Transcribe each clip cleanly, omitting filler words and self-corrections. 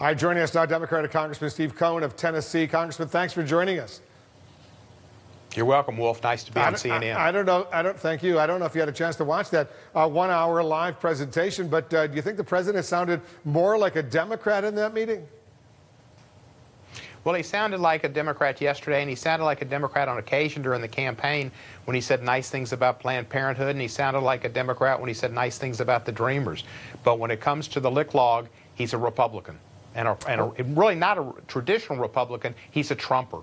All right, joining us now, Democratic Congressman Steve Cohen of Tennessee. Congressman, thanks for joining us. You're welcome, Wolf. Nice to be on CNN. I don't know. Thank you. I don't know if you had a chance to watch that 1 hour live presentation, but do you think the president sounded more like a Democrat in that meeting? Well, he sounded like a Democrat yesterday, and he sounded like a Democrat on occasion during the campaign when he said nice things about Planned Parenthood, and he sounded like a Democrat when he said nice things about the Dreamers. But when it comes to the lick log, he's a Republican, and really not a traditional Republican. He's a Trumper.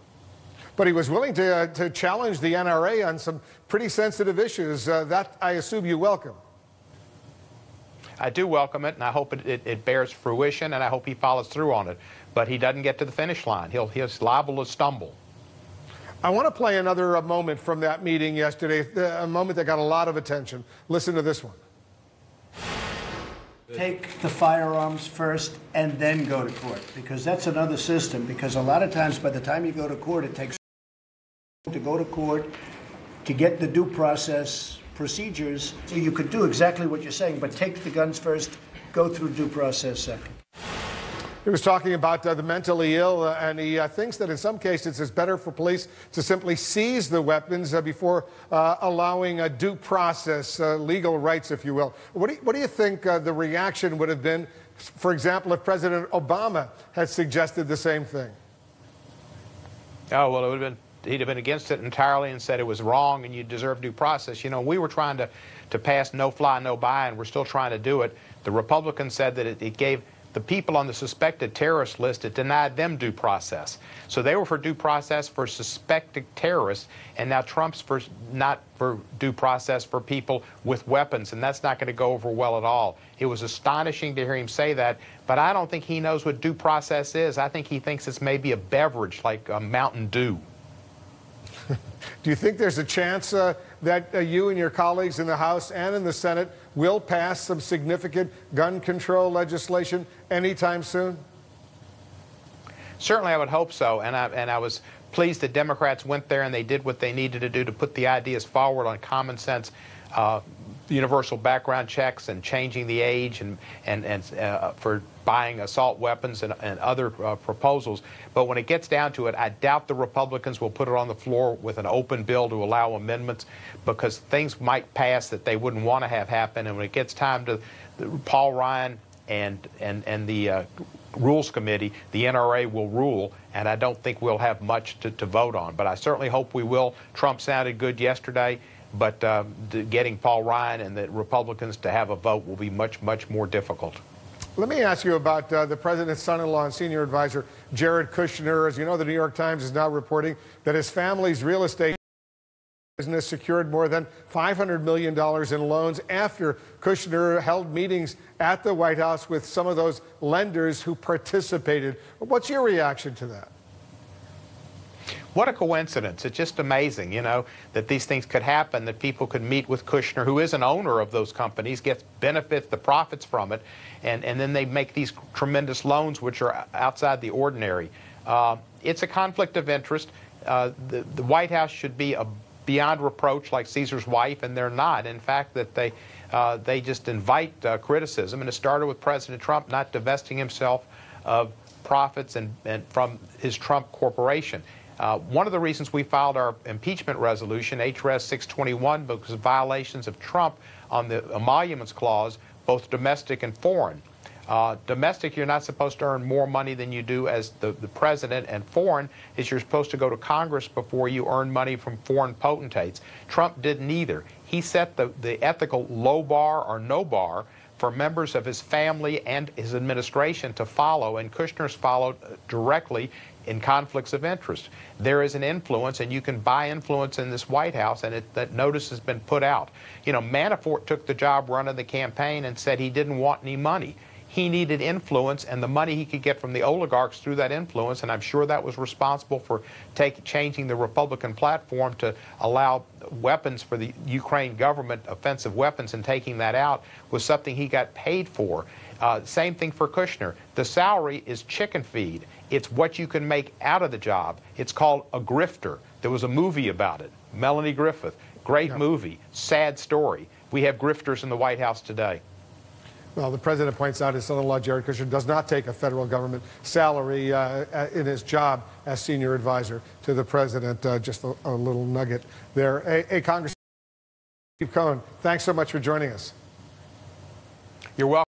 But he was willing to challenge the NRA on some pretty sensitive issues. That, I assume, you welcome. I do welcome it, and I hope it bears fruition, and I hope he follows through on it. But he doesn't get to the finish line. He's liable to stumble. I want to play another moment from that meeting yesterday, a moment that got a lot of attention. Listen to this one. Take the firearms first and then go to court, because that's another system, because a lot of times by the time you go to court, it takes to go to court to get the due process procedures. So you could do exactly what you're saying, but take the guns first, go through due process second. He was talking about the mentally ill, and he thinks that in some cases it's better for police to simply seize the weapons before allowing a due process, legal rights, if you will. What do you think the reaction would have been, for example, if President Obama had suggested the same thing? Oh, well, he'd have been against it entirely and said it was wrong and you deserve due process. You know, we were trying to pass no-fly, no-buy, and we're still trying to do it. The Republicans said that it gave the people on the suspected terrorist list, it denied them due process. So they were for due process for suspected terrorists, and now Trump's not for due process for people with weapons, and that's not going to go over well at all. It was astonishing to hear him say that, but I don't think he knows what due process is. I think he thinks it's maybe a beverage like Mountain Dew. Do you think there's a chance that you and your colleagues in the House and in the Senate will pass some significant gun control legislation anytime soon? Certainly, I would hope so, and I was pleased that Democrats went there and they did what they needed to do to put the ideas forward on common sense, universal background checks and changing the age and for buying assault weapons and other proposals. But when it gets down to it, I doubt the Republicans will put it on the floor with an open bill to allow amendments, because things might pass that they wouldn't want to have happen. And when it gets time to Paul Ryan and the Rules Committee, the NRA will rule, and I don't think we'll have much to vote on. But I certainly hope we will. Trump sounded good yesterday, but getting Paul Ryan and the Republicans to have a vote will be much, much more difficult. Let me ask you about the president's son-in-law and senior advisor, Jared Kushner. As you know, the New York Times is now reporting that his family's real estate business secured more than $500 million in loans after Kushner held meetings at the White House with some of those lenders who participated. What's your reaction to that? What a coincidence. It's just amazing, you know, that these things could happen, that people could meet with Kushner, who is an owner of those companies, gets benefits, the profits from it, and then they make these tremendous loans which are outside the ordinary. It's a conflict of interest. The White House should be beyond reproach like Caesar's wife, and they're not. In fact, that they just invite criticism, and it started with President Trump not divesting himself of profits and from his Trump corporation. One of the reasons we filed our impeachment resolution, HRS 621, because of violations of Trump on the emoluments clause, both domestic and foreign. Domestic, you're not supposed to earn more money than you do as the president, and foreign is you're supposed to go to Congress before you earn money from foreign potentates. Trump did neither. He set the ethical low bar or no bar for members of his family and his administration to follow, and Kushner's followed directly in conflicts of interest. There is an influence, and you can buy influence in this White House, and that notice has been put out. You know, Manafort took the job running the campaign and said he didn't want any money. He needed influence and the money he could get from the oligarchs through that influence, and I'm sure that was responsible for changing the Republican platform to allow weapons for the Ukraine government, offensive weapons, and taking that out was something he got paid for. Same thing for Kushner. The salary is chicken feed. It's what you can make out of the job. It's called a grifter. There was a movie about it. Melanie Griffith. Great movie. Sad story. We have grifters in the White House today. Well, the president points out his son-in-law, Jared Kushner, does not take a federal government salary in his job as senior advisor to the president. Just a little nugget there. Hey, Congressman Steve Cohen, thanks so much for joining us. You're welcome.